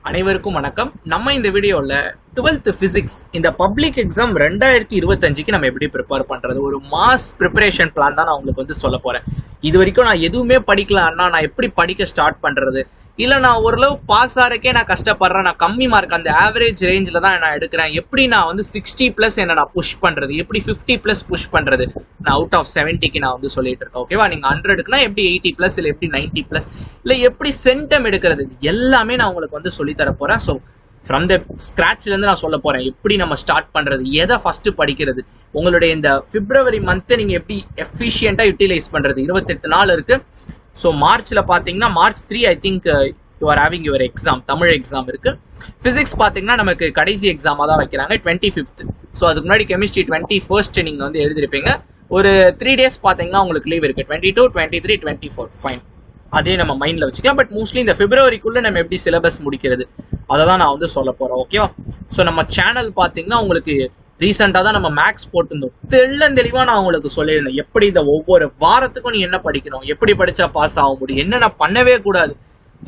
அனைவருக்கும் வணக்கம். நம்ம இந்த வீடியோல 12th பிசிக்ஸ் இந்த பப்ளிக் எக்ஸாம் 2025க்கு நம்ம எப்படி ப்ரிப்பேர் பண்றது, ஒரு மாஸ் ப்ரிப்பரேஷன் பிளான் தான் நான் உங்களுக்கு சொல்ல போறேன். இது வரைக்கும் நான் எதுவுமே படிக்கலன்னா நான் எப்படி படிக்க ஸ்டார்ட் பண்றது, இல்ல நான் ஓரளவு பாஸ் ஆறக்கே நான் கஷ்டப்படுறேன், நான் கம்மி மார்க் அந்த ஆவரேஜ் ரேஞ்சில் தான் நான் எடுக்கிறேன், எப்படி நான் 60+ என்ன நான் புஷ் பண்றது, எப்படி 50+ புஷ் பண்றது, நான் அவுட் ஆஃப் 70க்கு நான் சொல்லிட்டு இருக்கேன். ஓகேவா? நீங்க 100க்குனா எப்படி 80+ இல்லை எப்படி 90+ இல்லை எப்படி சென்டம் எடுக்கிறது, எல்லாமே நான் உங்களுக்கு சொல்லி தர போறேன். ஸோ ஃப்ரம் த ஸ்கிராச்ல இருந்து நான் சொல்ல போறேன் எப்படி நம்ம ஸ்டார்ட் பண்றது, எதை ஃபர்ஸ்ட் படிக்கிறது, உங்களுடைய இந்த பிப்ரவரி மந்த்தை நீங்க எப்படி எஃபிஷியண்டா யூட்டிலைஸ் பண்றது. 28 நாள் இருக்கு. ஸோ மார்ச்ல பாத்தீங்கன்னா March 3 I think you are having your exam, Tamil exam இருக்கு. பிசிக்ஸ் பாத்தீங்கன்னா நமக்கு கடைசி எக்ஸாமா தான் வைக்கிறாங்க 25th. ஸோ அதுக்கு முன்னாடி கெமிஸ்ட்ரி 21st நீங்க எழுதிருப்பீங்க. ஒரு 3 days பாத்தீங்கன்னா உங்களுக்கு லீவ் இருக்கு, 22, 23, 24. ஃபைன், அதே நம்ம மைண்ட்ல வச்சுக்கலாம். பட் மோஸ்ட்லி இந்த பிப்ரவரிக்குள்ள நம்ம எப்படி சிலபஸ் முடிக்கிறது அதை தான் நான் சொல்ல போறேன். ஓகேவா? ஸோ நம்ம சேனல் பாத்தீங்கன்னா உங்களுக்கு ரீசெண்டாக தான் நம்ம மேக்ஸ் போட்டிருந்தோம். தெளிவா நான் உங்களுக்கு சொல்லியிருந்தேன் எப்படி இந்த ஒவ்வொரு வாரத்துக்கும் நீ என்ன படிக்கணும், எப்படி படிச்சா பாஸ் ஆக முடியும், என்னென்ன பண்ணவே கூடாது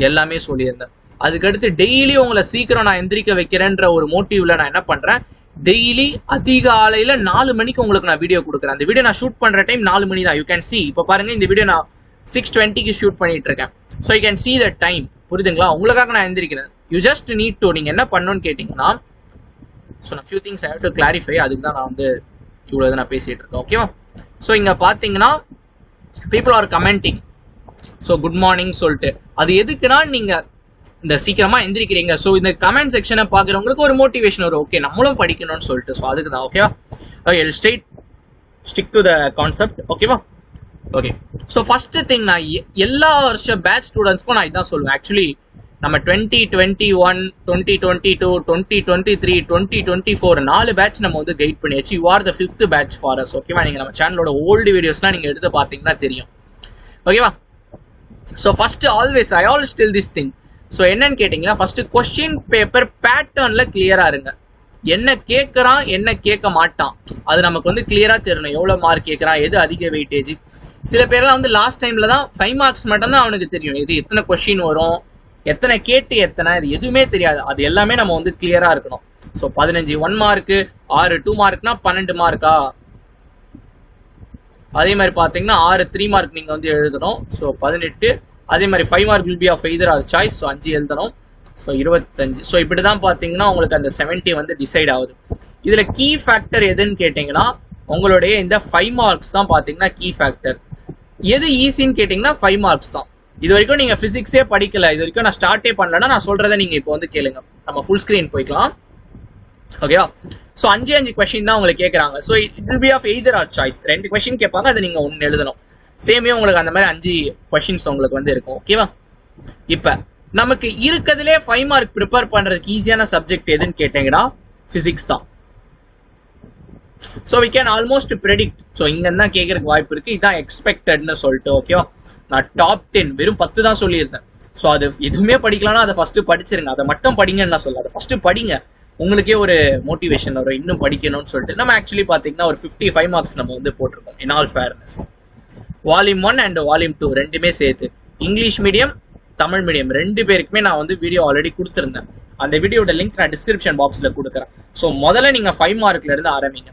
எல்லாமே சொல்லியிருந்தேன். அதுக்கடுத்து டெய்லி உங்களை சீக்கிரம் நான் எந்திரிக்க வைக்கிறேன்ற ஒரு மோட்டிவ்ல நான் என்ன பண்றேன், டெய்லி அதிகாலையில 4 மணிக்கு உங்களுக்கு நான் வீடியோ கொடுக்குறேன். அந்த வீடியோ நான் ஷூட் பண்ற டைம் 4 மணி தான். யூ கேன் சி, இப்போ பாருங்க இந்த வீடியோ நான் 6:20க்கு ஷூட் பண்ணிட்டு இருக்கேன். So you can see the time. புரியுதுங்களா? உங்களுக்காக நான் எந்திரிக்கிறேன். யூ ஜஸ்ட் நீட் டு, நீங்க என்ன பண்ணணும்னு கேட்டீங்கன்னா, ஸோ நான் few things I have to clarify. அதுக்கு தான் நான் இவ்வளோ நான் பேசிட்டு இருக்கேன். ஓகேவா? ஸோ இங்க பாத்தீங்கன்னா people are commenting, so good morning சொல்லிட்டு, அது எதுக்குன்னா நீங்க இந்த சீக்கிரமா எந்திரிக்கிறீங்க. ஸோ இந்த கமெண்ட் செக்ஷனை பாக்குறவங்களுக்கு ஒரு மோட்டிவேஷன் வரும், ஓகே நம்மளும் படிக்கணும்னு சொல்லிட்டு. ஸோ அதுக்கு தான். ஓகேவா? Okay, stick to the concept. ஓகேவா? ஓகே, ஸோ ஃபர்ஸ்ட் திங் நான் எல்லா வருஷம் பேட்ச் ஸ்டூடெண்ட்ஸ்க்கும் நான் இதான் சொல்லுவேன். ஆக்சுவலி நம்ம 2021, 2022, 2023, 2024 4 பேட்ச் நம்ம கைட் பண்ணியாச்சு. You are the 5th batch for us. ஓகேவா? நீங்க நம்ம சேனலோட ஓல்டு வீடியோஸ்லாம் நீங்க எடுத்து பாத்தீங்கன்னா தெரியும். ஓகேவா? So first I always tell this thing. So என்னன்னு கேட்டீங்கன்னா, ஃபர்ஸ்ட் கொஸ்டின் பேப்பர் பேட்டர்ன்ல கிளியரா இருங்க. என்ன கேட்கறான் என்ன கேட்க மாட்டான் அது நமக்கு கிளியரா தெரியணும். எவ்வளவு மார்க் கேட்கறான், எது அதிக வெயிட்டேஜ். சில பேர்லாம் லாஸ்ட் டைம்ல தான் 5 marks மட்டும் தான் அவனுக்கு தெரியும், இது எத்தனை கொஸ்டின் வரும், எத்தனை கேட்டு எத்தனை, இது எதுவுமே தெரியாது. அது எல்லாமே நம்ம கிளியரா இருக்கணும். So 15 1 mark, 6 2 மார்க்னா 12 மார்க்கா. அதே மாதிரி பாத்தீங்கன்னா 6 3 மார்க் நீங்க எழுதணும். ஸோ 18. அதே மாதிரி 5 mark will be of either or choice. So 5 எழுதணும். ஸோ 25. ஸோ இப்படிதான் பாத்தீங்கன்னா உங்களுக்கு அந்த 70 டிசைட் ஆகுது. இதுல கீ ஃபேக்டர் எதுன்னு கேட்டீங்கன்னா, உங்களுடைய இந்த 5 மார்க்ஸ் தான் பாத்தீங்கன்னா கீ ஃபேக்டர். எது ஈஸின்னு கேட்டீங்கன்னா 5 மார்க்ஸ் தான். இது வரைக்கும் நீங்க பிசிக்ஸே படிக்கல, இது வரைக்கும் நான் ஸ்டார்ட்டே பண்ணலன்னா நான் சொல்றதை நீங்க இப்போ கேளுங்க. நம்ம ஃபுல் ஸ்கிரீன் போய்க்கலாம். ஓகேவா? ஸோ 5 கொஸ்டின் தான் உங்களுக்கு கேட்கறாங்க. So it will be of either or choice. 2 question கேட்பாங்க, அதை நீங்க 1 எழுதணும். சேமே உங்களுக்கு அந்த மாதிரி 5 கொஸ்டின்ஸ் உங்களுக்கு இருக்கும். ஓகேவா? இப்ப நமக்கு இருக்கிறதுலே 5 மார்க் ப்ரிப்பேர் பண்றதுக்கு ஈஸியான சப்ஜெக்ட் எதுன்னு கேட்டீங்கன்னா பிசிக்ஸ் தான். So we can almost predict. So இங்க தான் கேட்கறதுக்கு வாய்ப்பு இருக்கு, இதான் எக்ஸ்பெக்டட்னு சொல்லிட்டு. ஓகேவா? நான் டாப் 10 வெறும் 10 தான் சொல்லியிருந்தேன். ஸோ அது எதுவுமே படிக்கலாம்னா அதை ஃபர்ஸ்ட் படிச்சிருங்க. அதை மட்டும் படிங்கன்னு நான் சொல்ல, அதை ஃபர்ஸ்ட் படிங்க. உங்களுக்கே ஒரு மோட்டிவேஷன் வரும் இன்னும் படிக்கணும்னு சொல்லிட்டு. நம்ம ஆக்சுவலி பாத்தீங்கன்னா ஒரு 55 மார்க்ஸ் நம்ம போட்டிருக்கோம். In all fairness, volume 1 and volume 2 ரெண்டுமே சேர்த்து. இங்கிலீஷ் மீடியம், தமிழ் மீடியம் 2 பேருக்குமே நான் வீடியோ ஆல்ரெடி கொடுத்துருந்தேன். அந்த வீடியோட லிங்க் நான் டிஸ்கிரிப்ஷன் பாக்ஸ்ல கொடுக்குறேன். ஸோ முதல்ல நீங்க 5 மார்க்ல இருந்து ஆரம்பிங்க.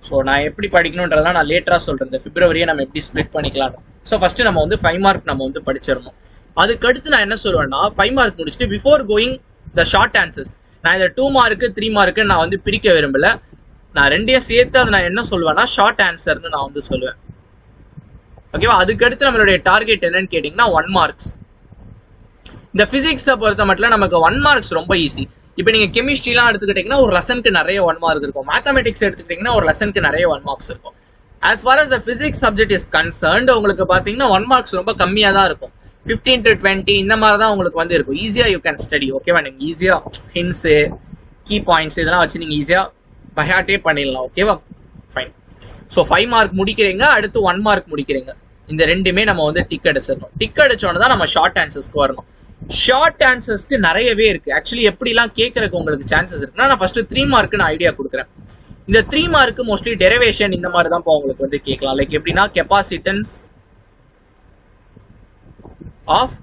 ஸோ நான் எப்படி படிக்கணும்ன்றதான் நான் லேட்டரா சொல்றேன். இந்த பிப்ரவரியை நம்ம எப்படி ஸ்பிளிட் பண்ணிக்கலாம். ஸோ ஃபர்ஸ்ட் நம்ம 5 மார்க் நம்ம படிச்சிடணும். அதுக்கடுத்து நான் என்ன சொல்லுவேன்னா, 5 மார்க் முடிச்சுட்டு before going the short answers, நான் இதை 2 மார்க்கு 3 மார்க்கு நான் பிரிக்க விரும்பல. நான் 2ஐயும் சேர்த்து அதை நான் என்ன சொல்லுவேன்னா ஷார்ட் ஆன்சர்னு நான் சொல்லுவேன். ஓகேவா? அதுக்கடுத்து நம்மளுடைய டார்கெட் என்னன்னு கேட்டீங்கன்னா 1 மார்க்ஸ். இந்த பிசிக்ஸை பொறுத்த மட்டும் நமக்கு 1 மார்க்ஸ் ரொம்ப ஈஸி. இப்போ நீங்க கெமிஸ்ட்ரிலாம் எடுத்துக்கிட்டீங்கன்னா ஒரு லெசனுக்கு நிறைய 1 மார்க் இருக்கும். மேத்தமெட்டிக்ஸ் எடுத்துக்கிட்டீங்கன்னா ஒரு லெசனுக்கு நிறைய 1 மார்க்ஸ் இருக்கும். as far as the physics subject is concerned, உங்களுக்கு பாத்தீங்கன்னா 1 மார்க்ஸ் ரொம்ப கம்மியா தான் இருக்கும். 15 to 20 இந்த மாதிரி தான் உங்களுக்கு இருக்கும். ஈஸியா யூ கேன் ஸ்டடி. ஓகேவா? நீங்க ஈஸியா ஹின்ஸ், கீ பாயிண்ட்ஸ் இதெல்லாம் வச்சு நீங்க ஈஸியா பைஹார்ட்டே பண்ணிடலாம். ஓகேவா? ஃபைன். ஸோ 5 மார்க் முடிக்கிறீங்க, அடுத்து 1 மார்க் முடிக்கிறீங்க. இந்த ரெண்டுமே நம்ம டிக் அடிச்சிடணும். டிக் அடிச்சோன்னு தான் நம்ம ஷார்ட் ஆன்சர்ஸ்க்கு வரணும். ஷார்ட் ஆன்சர்ஸ்க்கு நிறையவே இருக்கு. ஆக்சுவலி எப்படிலாம் கேட்கறதுக்கு உங்களுக்கு சான்சஸ் இருக்குன்னா, நான் ஃபர்ஸ்ட் 3 மார்க்கு நான் ஐடியா கொடுக்குறேன். இந்த 3 மார்க்கு மோஸ்ட்லி டெரிவேஷன் இந்த மாதிரி தான் உங்களுக்கு கேட்கலாம். லைக் எப்படின்னா, capacitance of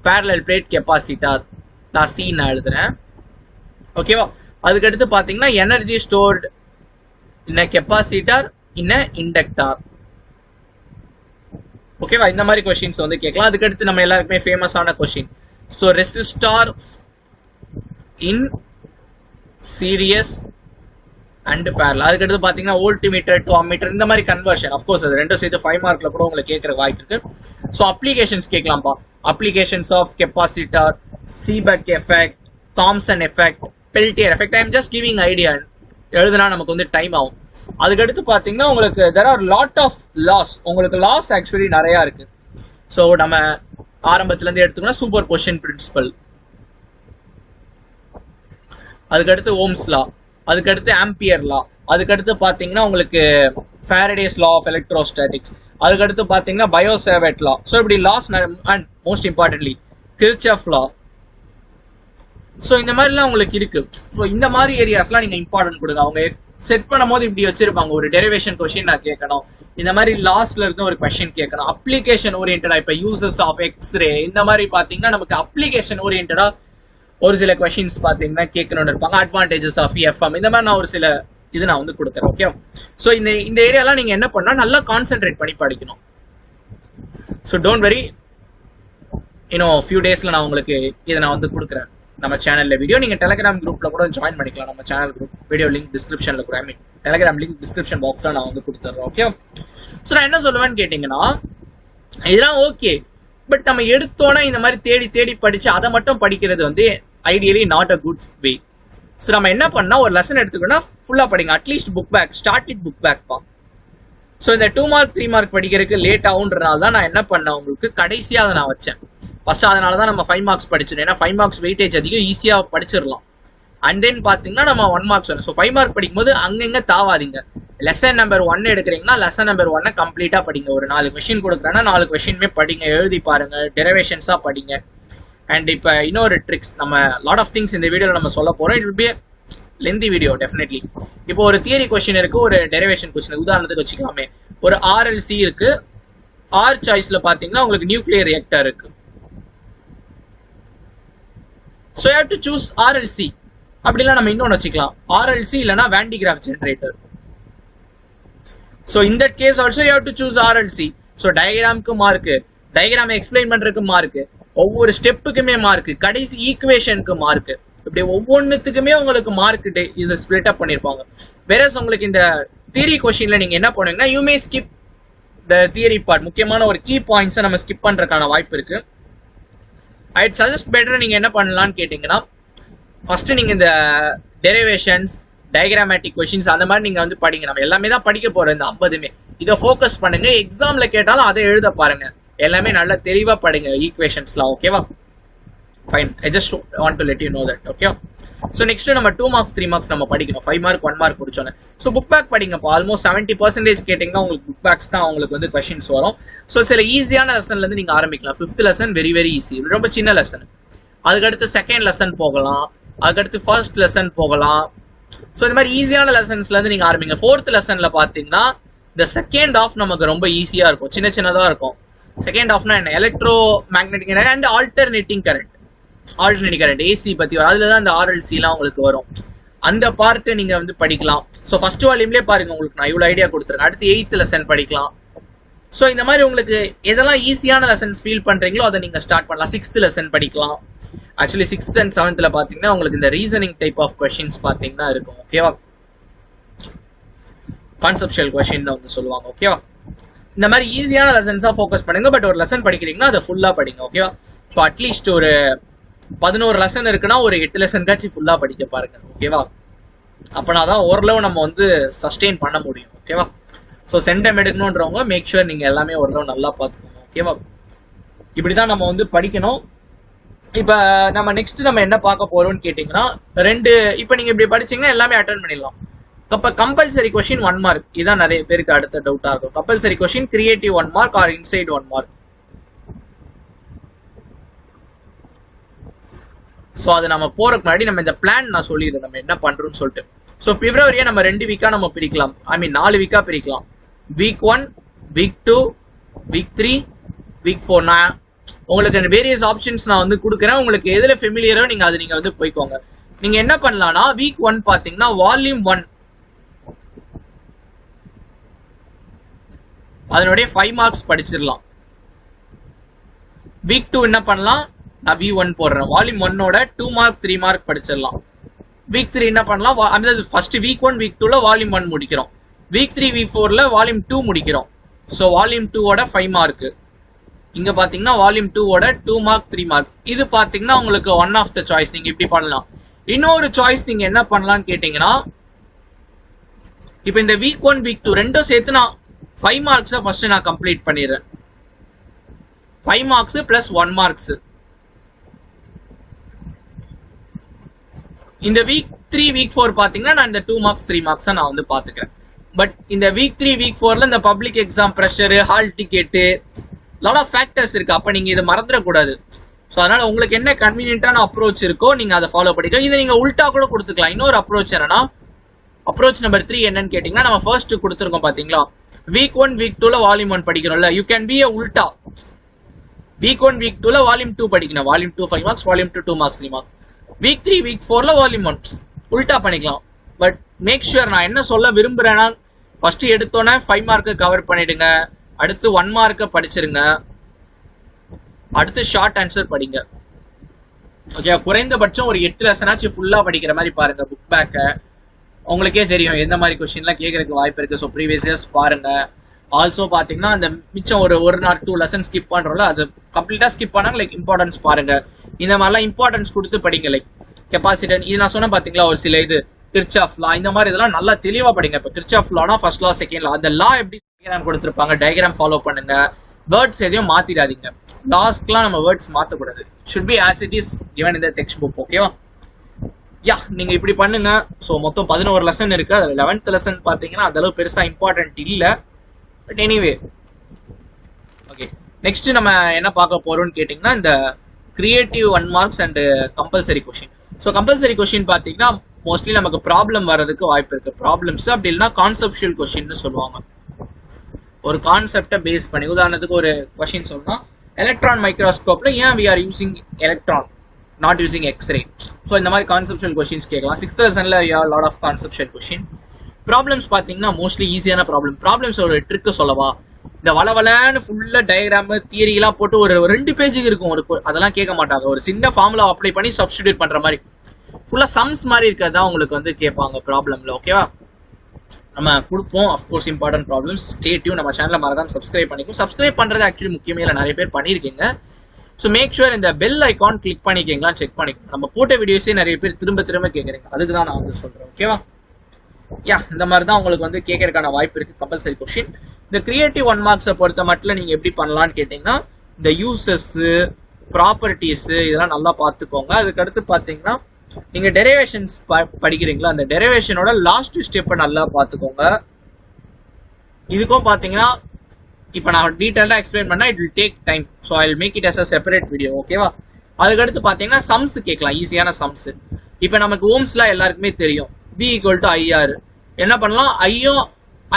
parallel plate capacitor நான் சி நான் எழுதுறேன். ஓகேவா? அதுக்கடுத்து பாத்தீங்கன்னா energy stored in capacitor in inductor. ஓகேவா? இந்த மாதிரி கொஸ்டின்ஸ் வந்து கேட்கலாம். அதுக்கடுத்து நம்ம எல்லாருக்குமே ஃபேமஸான question. So resistors in series and parallel. அதுக்கடுத்து பாத்தீங்கன்னா வோல்ட்மீட்டர் டு அம்மீட்டர், இந்த மாதிரி கன்வர்ஷன். அஃப்கோர்ஸ் அது ரெண்டும் சேர்த்து 5 மார்க்ல கூட உங்களுக்கு கேட்கற வாய்ப்பு இருக்கு. ஸோ அப்ளிகேஷன்ஸ் கேட்கலாம்ப்பா. Applications of capacitor, Seebeck effect, Thomson effect, Peltier effect. I am just giving idea. எழுதுனா நமக்கு வந்து டைம் ஆகும். அதுக்கடுத்து பாத்தீங்கன்னா உங்களுக்கு there are lot of laws. உங்களுக்கு லாஸ் ஆக்சுவலி நிறைய இருக்கு. ஸோ நம்ம ஆரம்பத்துல இருந்து எடுத்துக்கணும். சூப்பர் பொசிஷன் பிரின்சிபல், அதுக்கடுத்து ஓம்ஸ் லா, அதுக்கடுத்து ஆம்பியர் லா, அதுக்கடுத்து பாத்தீங்கன்னா உங்களுக்கு ஃபாரடேஸ் லா ஆஃப் எலக்ட்ரோஸ்டாட்டிக்ஸ், அதுக்கடுத்து பாத்தீங்கன்னா பயோசேவர்ட் லா. ஸோ இப்படி laws and most importantly Kirchhoff law. So இந்த மாதிரிலாம் உங்களுக்கு இருக்கு. ஸோ இந்த மாதிரி ஏரியாஸ்லாம் நீங்க இம்பார்ட்டன்ட் கொடுங்க. அவங்க செட் பண்ணும் போது இப்படி வச்சிருப்பாங்க, ஒரு டெரிவேஷன் கொஸ்டின் நான் கேட்கணும், இந்த மாதிரி லாஸ்ட்ல இருந்து ஒரு கொஸ்டின் கேட்கணும். அப்ளிகேஷன் ஓரியன்டா இப்ப யூசஸ் ஆஃப் எக்ஸ்ரே இந்த மாதிரி பாத்தீங்கன்னா நமக்கு அப்ளிகேஷன் ஓரியன்டா ஒரு சில கொஸ்டின்ஸ் பாத்தீங்கன்னா கேட்கணும்னு இருப்பாங்க. அட்வான்டேஜஸ் ஆஃப் எஃப்எம் இந்த மாதிரி நான் ஒரு சில இது நான் வந்து கொடுத்துறேன். ஓகே? ஸோ இந்த ஏரியாலாம் நீங்க என்ன பண்ணா நல்லா கான்சென்ட்ரேட் பண்ணி படிக்கணும். ஸோ டோன்ட் வெரி, ஃபியூ டேஸ்ல நான் உங்களுக்கு இதை நான் வந்து கொடுக்குறேன் நம்ம சேனல்ல வீடியோ. நீங்க டெலிகிராம் குரூப்ல கூட ஜாயின் பண்ணிக்கலாம். நம்ம சேனல் குரூப் வீடியோ லிங்க் டிஸ்கிரிப்ஷன்ல கூட, டெலிகிராம் லிங்க் டிஸ்கிரிப்ஷன் பாக்ஸ்ல நான் வந்து கொடுத்துறேன். ஓகே? ஸோ நான் என்ன சொல்லுவேன்னு கேட்டீங்கன்னா, இதெல்லாம் ஓகே, பட் நம்ம எடுத்தோன்னா இந்த மாதிரி தேடி தேடி படிச்சு அதை மட்டும் படிக்கிறது வந்து ideally not a good way. So நம்ம என்ன பண்ணா ஒரு லெசன் எடுத்துக்கணும்னா ஃபுல்லா படிங்க. At least book back, start it book back பா. ஸோ இந்த 2 மார்க் 3 மார்க் படிக்கிறதுக்கு லேட் ஆகுன்றனால தான் நான் என்ன பண்ணேன், உங்களுக்கு கடைசியா அதை நான் வச்சேன். ஃபர்ஸ்ட் அதனால தான் நம்ம 5 மார்க்ஸ் படிச்சிடும். ஏன்னா 5 மார்க்ஸ் வெயிட்டேஜ் அதிகம், ஈஸியா படிச்சிடலாம். அண்ட் தென் பாத்தீங்கன்னா நம்ம 1 மார்க்ஸ் வரும். ஸோ 5 மார்க் படிக்கும்போது அங்கங்க தாவாதீங்க. லெசன் நம்பர் 1 எடுக்கிறீங்கன்னா லெசன் நம்பர் 1 கம்ப்ளீட்டா படிங்க. ஒரு 4 கொஸ்டின் கொடுக்குறேன்னா 4 கொஸ்டினுமே படிங்க, எழுதி பாருங்க, டெரிவேஷன்ஸா படிங்க. அண்ட் இப்போ இன்னொரு ட்ரிக்ஸ், நம்ம லாட் ஆஃப் திங்ஸ் இந்த வீடியோல நம்ம சொல்ல போறோம். It will be lengthy video definitely. இப்போ ஒரு தியரி கொஸ்டின் இருக்கு, ஒரு டெரிவேஷன் கொஸ்டின் உதாரணத்துக்கு வச்சுக்கலாமே. ஒரு RLC இருக்கு, ஆர் சாய்ஸ்ல பாத்தீங்கன்னா உங்களுக்கு நியூக்ளியர் ரியாக்டர் இருக்கு. So you have to choose RLC. அப்படிலாம் நம்ம இன்னொன்று வச்சுக்கலாம், RLC இல்லனா Van de Graaff generator. So in that case also you have to choose RLC. So டயகிராமுக்கு மார்க், டயகிராமை எக்ஸ்பிளைன் பண்றதுக்கு மார்க், ஒவ்வொரு ஸ்டெப்புக்குமே மார்க், கடைசி ஈக்குவேஷனுக்கு மார்க், இப்படி ஒவ்வொன்றுத்துக்குமே உங்களுக்கு மார்க் இதை ஸ்பிளிட் அப் பண்ணிருப்பாங்க. வேற உங்களுக்கு இந்த தியரி கொஸ்டின்ல நீங்க என்ன பண்ணுவீங்கன்னா, you may skip the theory part. முக்கியமான ஒரு கீ பாயிண்ட்ஸை நம்ம ஸ்கிப் பண்றதுக்கான வாய்ப்பு இருக்கு. I'd suggest better நீங்க என்ன பண்ணலாம்னு கேட்டீங்கன்னா, ஃபர்ஸ்ட் நீங்க இந்த டெரிவேஷன்ஸ், டயகிராமேட்டிக் கொஸ்டின்ஸ் அந்த மாதிரி நீங்க வந்து படிங்க. நம்ம எல்லாமே தான் படிக்க போறோம் இந்த 50மே. இதை ஃபோக்கஸ் பண்ணுங்க. எக்ஸாம்ல கேட்டாலும் அதை எழுத பாருங்க. எல்லாமே நல்லா தெளிவா படிங்க ஈக்குவேஷன்ஸ்லாம். ஓகேவா? Fine. I just want to let you know that. Okay? So next நம்ம 2 மார்க்ஸ் 3 மார்க்ஸ் நம்ம படிக்கணும். 5 மார்க் 1 மார்க் முடிச்சோன்னே ஸோ புக் பேக் படிங்கப்பா. ஆல்மோஸ்ட் 70% கேட்டீங்கன்னா உங்களுக்கு புக் பேக்ஸ் தான் உங்களுக்கு வந்து கொஸ்டின்ஸ் வரும். ஸோ சில ஈஸியான லெசன்ல இருந்து நீங்க ஆரம்பிக்கலாம். 5th lesson very very easy, ரொம்ப சின்ன லெசன். அதுக்கடுத்து 2nd லெசன் போகலாம், அதுக்கடுத்து 1st லெசன் போகலாம். ஸோ இந்த மாதிரி ஈஸியான லெசன்ஸ்ல இருந்து நீங்க ஆரம்பிங்க. 4th லெசன்ல பாத்தீங்கன்னா இந்த செகண்ட் ஆஃப் நமக்கு ரொம்ப ஈஸியா இருக்கும், சின்ன சின்னதா இருக்கும். செகண்ட் ஆஃப்னா என்ன, electro magnetic and alternating current, alternating current AC பத்தி வரும். அதுல தான் இந்த RLC எல்லாம் உங்களுக்கு வரும். அந்த பார்ட்டை நீங்க வந்து படிக்கலாம். ஸோ ஃபர்ஸ்ட் வால்யூம்லேயே பாருங்க, உங்களுக்கு நான் இவ்வளவு ஐடியா கொடுத்துருக்கேன். அடுத்து 8th லெசன் படிக்கலாம். ஸோ இந்த மாதிரி உங்களுக்கு எதெல்லாம் ஈஸியான லெசன்ஸ் ஃபீல் பண்றீங்களோ அதை நீங்க ஸ்டார்ட் பண்ணலாம். 6th லெசன் படிக்கலாம். ஆக்சுவலி 6th and 7th பாத்தீங்கன்னா உங்களுக்கு இந்த ரீசனிங் டைப் ஆஃப் கொஸ்டின்ஸ் பாத்தீங்கன்னா இருக்கும். ஓகேவா? கான்செப்சுவல் கொஸ்டின் வந்து சொல்லுவாங்க. ஓகேவா? இந்த மாதிரி ஈஸியான லெசன்ஸா ஃபோக்கஸ் பண்ணுங்க. பட் ஒரு லெசன் படிக்கிறீங்கன்னா அதை ஃபுல்லா படிங்க. ஓகேவா? ஸோ அட்லீஸ்ட் ஒரு 11 லெசன் இருக்குன்னா ஒரு 8 லெசன்காச்சும் ஃபுல்லா படிக்க பாருங்க. ஓகேவா? அப்பனாதான் ஓரளவு நம்ம வந்து சஸ்டெயின் பண்ண முடியும். ஓகேவா? ஸோ சென்டம் எடுக்கணுன்றவங்க மேக் ஷுர் நீங்க எல்லாமே ஓரளவு நல்லா பார்த்துக்கோங்க. ஓகேவா? இப்படிதான் நம்ம வந்து படிக்கணும். இப்ப நம்ம நெக்ஸ்ட் நம்ம என்ன பார்க்க போறோம்னு கேட்டீங்கன்னா, இப்ப நீங்க இப்படி படிச்சீங்கன்னா எல்லாமே அட்டென்ட் பண்ணிடலாம். அப்ப கம்பல்சரி கொஸ்டின் 1 மார்க், இதான் நிறைய பேருக்கு அடுத்த டவுட்டா இருக்கும். Compulsory question creative 1 mark are inside 1 mark. So அது நம்ம போறதுக்கு முன்னாடி நம்ம இந்த பிளான் நான் சொல்லிடுறேன் நம்ம என்ன பண்றோம்னு சொல்லிட்டு. ஸோ பிப்ரவரியை நம்ம 2 வீக்கா நம்ம பிரிக்கலாம். ஐ மீன் 4 வீக்கா பிரிக்கலாம். Week 1, week 2, week 3, week 4. நான் உங்களுக்கு வேரியஸ் ஆப்ஷன்ஸ் நான் வந்து கொடுக்குறேன். உங்களுக்கு எதுல ஃபெமிலியரோ நீங்க வந்து போய்க்கோங்க. நீங்க என்ன பண்ணலாம்னா வீக் 1 பாத்தீங்கன்னா வால்யூம் 1 அதனுடைய 5 மார்க்ஸ் படிச்சிடலாம். வீக் 2 என்ன பண்ணலாம், நான் V1 போடுறேன், வால்யூம் 1ஓட 2 மார்க் 3 மார்க் படிச்சிடலாம். வீக் 3 என்ன பண்ணலாம், அதாவது ஃபர்ஸ்ட் வீக் 1 வீக் 2ல வால்யூம் 1 முடிக்கிறோம், வீக் 3 வீக் 4ல வால்யூம் 2 முடிக்கிறோம். ஸோ வால்யூம் 2ஓட 5 மார்க், இங்க பாத்தீங்கன்னா வால்யூம் 2ஓட 2 மார்க் 3 மார்க். இது பாத்தீங்கன்னா உங்களுக்கு ஒன் ஆஃப் த சாய்ஸ். நீங்க இப்படி பண்ணலாம். இன்னொரு சாய்ஸ் நீங்க என்ன பண்ணலாம்னு கேட்டீங்கன்னா, இப்போ இந்த வீக் 1 வீக் 2 ரெண்டும் சேர்த்து நான் 5 மார்க்ஸை ஃபர்ஸ்ட் நான் கம்ப்ளீட் பண்ணிடுறேன். 5 மார்க்ஸ் பிளஸ் 1 மார்க்ஸ். இந்த வீக் 3 வீக் 4 பாத்தீங்கன்னா நான் இந்த 2 மார்க்ஸ் 3 மார்க்ஸை நான் வந்து பாத்துக்கிறேன். பட் இந்த வீக் 3 வீக் 4ல இந்த public exam pressure, hall ticket, lot of factors இருக்கு. அப்ப நீங்க இதை மறந்துடக்கூடாது. ஸோ அதனால உங்களுக்கு என்ன கன்வீனியன்டான அப்ரோச் இருக்கோ நீங்க அதை ஃபாலோ பண்ணிக்கலாம். இதை நீங்க உல்டா கூட கொடுத்துக்கலாம். இன்னொரு அப்ரோச் என்னன்னா, அப்ரோச் நம்பர் 3 என்னன்னு கேட்டீங்கன்னா, நம்ம ஃபர்ஸ்ட் கொடுத்துருக்கோம் பாத்தீங்களா, வீக் 1 வீக் 2ல வால்யூம் 1 படிக்கிறோம்ல, யூ கேன் பி a உல்டா. வீக் 1 வீக் 2ல வால்யூம் 2 படிக்கணும், volume 2 5 marks, volume 2 2 marks 3 marks. Week 3 week 4ல வால்யூம் 1 உல்டா பண்ணிக்கலாம். பட் மேக் ஷுர், நான் என்ன சொல்ல விரும்புறேன்னா, ஃபர்ஸ்ட் எடுத்தோன்னே 5 மார்க்கை கவர் பண்ணிடுங்க, அடுத்து 1 மார்க்கை படிச்சிருங்க, அடுத்து ஷார்ட் ஆன்சர் படிங்க. ஓகே, குறைந்தபட்சம் ஒரு 8 லெசனாச்சும் ஃபுல்லா படிக்கிற மாதிரி பாருங்க. புக் பேக்கை உங்களுக்கே தெரியும் எந்த மாதிரி கொஸ்டின்லாம் கேட்கறதுக்கு வாய்ப்பு இருக்கு. ஸோ ப்ரீவியஸ் இயர்ஸ் பாருங்க. ஆல்சோ பாத்தீங்கன்னா அந்த மிச்சம் ஒரு 1 or 2 லெசன் ஸ்கிப் பண்றோம்ல, அது கம்ப்ளீட்டா ஸ்கிப் பண்ணாங்க. லைக் இம்பார்ட்டன்ஸ் பாருங்க. இந்த மாதிரிலாம் இம்பார்ட்டன்ஸ் கொடுத்து படிங்க. லைக் கெப்பாசிட்டி, இது நான் சொன்ன பாத்தீங்களா, ஒரு சில இது கிர்ச்சாஃப் லா, இந்த மாதிரி இதெல்லாம் நல்லா தெளிவா படிங்க. இப்போ கிர்ச்சாஃப் லானா ஃபர்ஸ்ட் லா, செகண்ட் லா, அந்த லா எப்படி டயக்ராம் கொடுத்துருப்பாங்க, டயக்ராம் ஃபாலோ பண்ணுங்க. வேர்ட்ஸ் எதையும் மாத்திடாதீங்க. லாஸ்ட்லாம் நம்ம வேர்ட்ஸ் மாத்தக்கூடாது. Should be as it is given in the text book. ஓகேவா? யா, நீங்க இப்படி பண்ணுங்க. ஸோ மொத்தம் 11 லெசன் இருக்கு. அதுல 11th லெசன் பாத்தீங்கன்னா அந்த அளவு பெருசா இம்பார்ட்டன்ட் இல்ல. பட் எனிவே, ஓகே, நெக்ஸ்ட் நம்ம என்ன பார்க்க போறோம்னு கேட்டீங்கன்னா, இந்த creative 1 marks and compulsory question. So compulsory question பாத்தீங்கன்னா மோஸ்ட்லி நமக்கு ப்ராப்ளம் வர்றதுக்கு வாய்ப்பு இருக்கு. ப்ராப்ளம்ஸ் அப்படி இல்லைன்னா கான்செப்சுவல் கொஸ்டின் சொல்லுவாங்க. ஒரு கான்செப்டை பேஸ் பண்ணி, உதாரணத்துக்கு ஒரு கொஸ்டின் சொன்னா, எலக்ட்ரான் மைக்ரோஸ்கோப்ல ஏன் we are using electron, not using X-ray. So இந்த மாதிரி கான்செப்சுவல் கொஸ்டின்ஸ் கேட்கலாம். 6th லெசன்ல lot of conceptual question. Problems பாத்தீங்கன்னா மோஸ்ட்லி ஈஸியான ப்ராப்ளம். ப்ராப்ளம்ஸ் ஒரு ட்ரிக்கு சொல்லவா, இந்த வளவலன்னு ஃபுல்லா டயக்ராம் தியரி எல்லாம் போட்டு ஒரு 2 பேஜுக்கு இருக்கும். அதெல்லாம் கேட்க மாட்டாங்க. ஒரு சின்ன ஃபார்முலா அப்ளை பண்ணி சப்ஸ்டிடியூட் பண்ற மாதிரி ஃபுல்லா சம்ஸ் மாதிரி இருக்கிறதா உங்களுக்கு வந்து கேட்பாங்க ப்ராப்ளம்ல. ஓகேவா? நம்ம கொடுப்போம் of course important problems. Stay tune. நம்ம சேனலை மறக்காம சப்ஸ்கிரைப் பண்ணிக்கோ. சப்ஸ்கிரைப் பண்றது ஆக்சுவலி முக்கியமே இல்லை, நிறைய பேர் பண்ணியிருக்கீங்க. ஸோ மேக் ஷுர் இந்த பெல் ஐக்கான் கிளிக் பண்ணிக்கீங்களா, செக் பண்ணிக்கோங்க. நம்ம போட்ட வீடியோஸே நிறைய பேர் திரும்ப திரும்ப கேட்குறீங்க, அதுக்கு தான் நான் வந்து சொல்றேன். ஓகேவா? யா, இந்த மாதிரி தான் உங்களுக்கு வந்து கேட்கறதுக்கான வாய்ப்பு இருக்கு கம்பல்சரி கொஸ்டின். இந்த கிரியேட்டிவ் 1 மார்க்ஸை பொறுத்த மட்டும் நீங்க எப்படி பண்ணலாம்னு கேட்டீங்கன்னா, இந்த யூசஸ், ப்ராப்பர்ட்டிஸ் இதெல்லாம் நல்லா பார்த்துக்கோங்க. அதுக்கடுத்து பார்த்தீங்கன்னா, நீங்க டெரிவேஷன்ஸ் படிக்கிறீங்களா, அந்த டெரிவேஷனோட லாஸ்ட் ஸ்டெப்பை நல்லா பார்த்துக்கோங்க. இதுக்கும் பார்த்தீங்கன்னா, இப்போ நான் டீட்டெயிலாக எக்ஸ்பிளைன் பண்ணா it will take time. So I will make it as a separate video. ஓகேவா? அதுக்கடுத்து பார்த்தீங்கன்னா சம்ஸ் கேட்கலாம், ஈஸியான சம்ஸ். இப்போ நமக்கு ஓம்ஸ்லாம் எல்லாருக்குமே தெரியும், V = IR. என்ன பண்ணலாம்,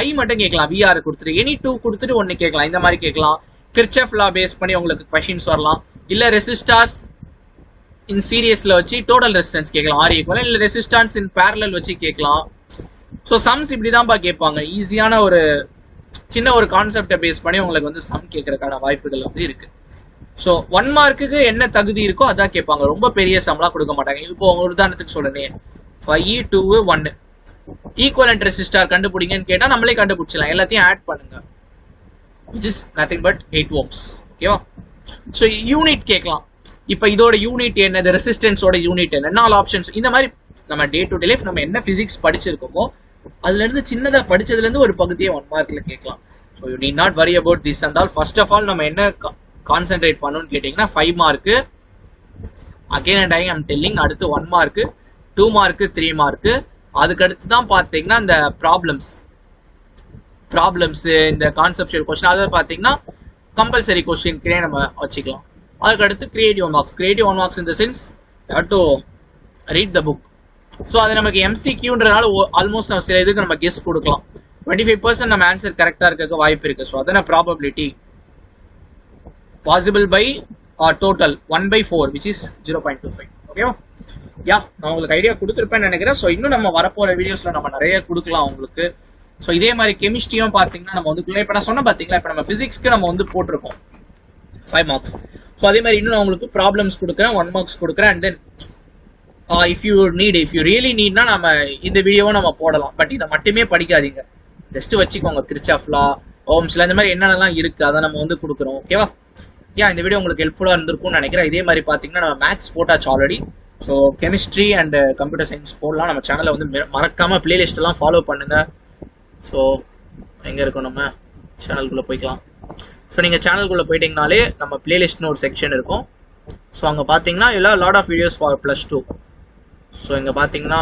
ஐ மட்டும் கேட்கலாம், VR கொடுத்துட்டு எனி 2 கொடுத்துட்டு 1 கேட்கலாம். இந்த மாதிரி கேட்கலாம். கிர்ச்சாஃப் லா பேஸ் பண்ணி உங்களுக்கு கொஸ்டின்ஸ் வரலாம். இல்ல ரெசிஸ்டார்ஸ் இன் சீரியஸ்ல வச்சு டோட்டல் ரெசிஸ்டன்ஸ் கேட்கலாம், R ஈக்குவல். இல்ல ரெசிஸ்டன்ஸ் இன் பேரலல் வச்சு கேட்கலாம். ஸோ சம்ஸ் இப்படிதான்ப்பா கேட்பாங்க. ஈஸியான ஒரு சின்ன ஒரு கான்செப்டை பேஸ் பண்ணி உங்களுக்கு வந்து சம் கேட்கறதுக்கான வாய்ப்புகள் வந்து இருக்கு. ஸோ 1 மார்க்குக்கு என்ன தகுதி இருக்கோ அதான் கேட்பாங்க. ரொம்ப பெரிய சம்லாம் கொடுக்க மாட்டாங்க. இப்போ ஒரு உதாரணத்துக்கு சொல்றேன், 5 2 1 ஈக்குவலன்ட் ரெசிஸ்டார் கண்டுபிடிங்கன்னு கேட்டா நம்மளே கண்டுபிடிச்சலாம். எல்லாத்தையும் ஆட் பண்ணுங்க, which is nothing but 8 ohms. ஓகேவா? ஸோ யூனிட் கேட்கலாம். இப்போ இதோட யூனிட் என்ன, ரெசிஸ்டன்ஸோட யூனிட் என்ன, 4 ஆப்ஷன்ஸ். இந்த மாதிரி நம்ம டே டு டே லைஃப் நம்ம என்ன பிசிக்ஸ் படிச்சிருக்கோமோ அதுல இருந்து சின்னதா படிச்சதுல இருந்து ஒரு பகுதியை 1 மார்க்ல கேட்கலாம். So you need not worry about this and all. First of all நம்ம என்ன கான்சென்ட்ரேட் பண்ணணும்னு கேட்டீங்கன்னா, 5 மார்க்கு அகைன் அண்ட் ஐம் டெல்லிங். அடுத்து 1 மார்க்கு, 2 மார்க்கு, 3 மார்க்கு. அதுக்கு அடுத்து தான் பார்த்தீங்கன்னா இந்த ப்ராப்ளம்ஸ், இந்த கான்செப்சுவல் கொஸ்டின். அதாவது பார்த்தீங்கன்னா கம்பல்சரி கொஸ்டின்கே நம்ம வச்சுக்கலாம். அதுக்கு அடுத்து creative 1 marks. Creative 1 marks in the sense to read the book. So அது நமக்கு MCQன்றனால ஆல்மோஸ்ட் சில இதுக்கு நம்ம கெஸ் கொடுக்கலாம். 25% நம்ம ஆன்சர் கரெக்டா இருக்க வாய்ப்பு இருக்கு. ஸோ அதான probability possible by total 1/4 which is 0.25. ஓகேவா? நான் உங்களுக்கு ஐடியா கொடுத்துருப்பேன்னு நினைக்கிறேன். ஸோ இன்னும் நம்ம வரப்போற வீடியோஸ்ல நம்ம நிறைய கொடுக்கலாம் உங்களுக்கு. ஸோ இதே மாதிரி கெமிஸ்ட்ரியும் பார்த்தீங்கன்னா நம்ம வந்து இப்போ நான் சொன்ன பார்த்தீங்களா, இப்போ நம்ம பிசிக்ஸ்க்கு நம்ம வந்து போட்டிருக்கோம் 5 marks. ஸோ அதே மாதிரி இன்னும் நான் உங்களுக்கு ப்ராப்ளம்ஸ் கொடுக்குறேன், 1 marks கொடுக்குறேன். And then if you really நீட்னா நம்ம இந்த வீடியோவும் நம்ம போடலாம். பட் இதை மட்டுமே படிக்காதீங்க, ஜஸ்ட் வச்சுக்கோங்க. கிர்ச்சாஃப் லா, ஓம்ஸ்ல இந்த மாதிரி என்னென்னலாம் இருக்கு அதை நம்ம வந்து கொடுக்குறோம். ஓகேவா? இந்த வீடியோ உங்களுக்கு ஹெல்ப்ஃபுல்லாக இருந்திருக்கும்னு நினைக்கிறேன். இதே மாதிரி பார்த்தீங்கன்னா நம்ம மேக்ஸ் போட்டாச்சு already. So chemistry and computer science போடலாம். நம்ம சேனலை வந்து மறக்காம பிளேலிஸ்ட் எல்லாம் ஃபாலோ பண்ணுங்க. ஸோ எங்கே இருக்கோம், நம்ம சேனலுக்குள்ளே போய்க்கலாம். ஸோ நீங்கள் சேனலுக்குள்ளே போயிட்டீங்கனாலே நம்ம பிளேலிஸ்ட்னு ஒரு செக்ஷன் இருக்கும். ஸோ அங்கே பார்த்தீங்கன்னா lot of videos for +2. So இங்கே பார்த்தீங்கன்னா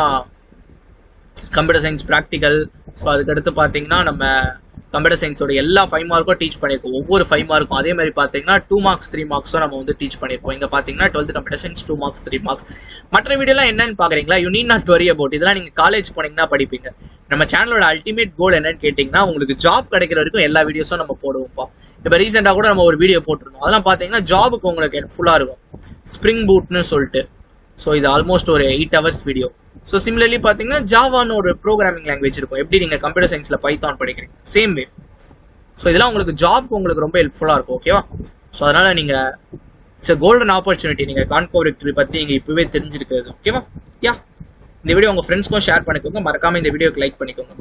கம்ப்யூட்டர் சயின்ஸ் ப்ராக்டிக்கல். ஸோ அதுக்கடுத்து பார்த்தீங்கன்னா நம்ம கம்ப்யூட்டர் சயின்ஸோட எல்லா 5 மார்க்கும் டீச் பண்ணியிருக்கோம், ஒவ்வொரு 5 மார்க்கும். அதே மாதிரி பார்த்தீங்கன்னா 2 marks 3 marksம் நம்ம வந்து டீச் பண்ணியிருக்கோம். இங்கே பார்த்தீங்கன்னா 12th computer science 2 marks 3 marks. மற்ற வீடியோலாம் என்னன்னு பார்க்குறீங்களா? You need not worry about. இதெல்லாம் நீங்கள் காலேஜ் போனீங்கன்னா படிப்பீங்க. நம்ம சேனலோட அல்டிமேட் கோல் என்னன்னு கேட்டிங்கன்னா, உங்களுக்கு ஜாப் கிடைக்கிற வரைக்கும் எல்லா வீடியோஸும் நம்ம போடுவோம்ப்பா. இப்போ ரீசெண்டாக கூட நம்ம ஒரு வீடியோ போட்டிருந்தோம். அதெல்லாம் பார்த்தீங்கன்னா ஜாபுக்கு உங்களுக்கு ஹெல்ப்ஃபுல்லாக இருக்கும். ஸ்ப்ரிங் பூட்னு சொல்லிட்டு. ஸோ இது ஆல்மோஸ்ட் ஒரு 8 hours வீடியோ. ஸோ சிமிலர்லி பார்த்தீங்கன்னா ஜாவான்னு ஒரு ப்ரோக்ராமிங் லாங்குவேஜ் இருக்கும். எப்படி நீங்கள் கம்ப்யூட்டர் சயின்ஸில் பைத்தான் படிக்கிறீங்க, சேம் வே. ஸோ இதெல்லாம் உங்களுக்கு ஜாப்க்கு உங்களுக்கு ரொம்ப ஹெல்ப்ஃபுல்லாக இருக்கும். ஓகேவா? ஸோ அதனால் நீங்கள் இட்ஸ் அ கோல்டன் ஆப்பர்ச்சுனிட்டி நீங்கள் கான்கோ விக்டரி பற்றி நீங்கள் இப்போவே தெரிஞ்சிருக்கிறது. ஓகேவா? இந்த வீடியோ உங்கள் ஃப்ரெண்ட்ஸ்க்கும் ஷேர் பண்ணிக்கோங்க. மறக்காமல் இந்த வீடியோக்கு லைக் பண்ணிக்கோங்க.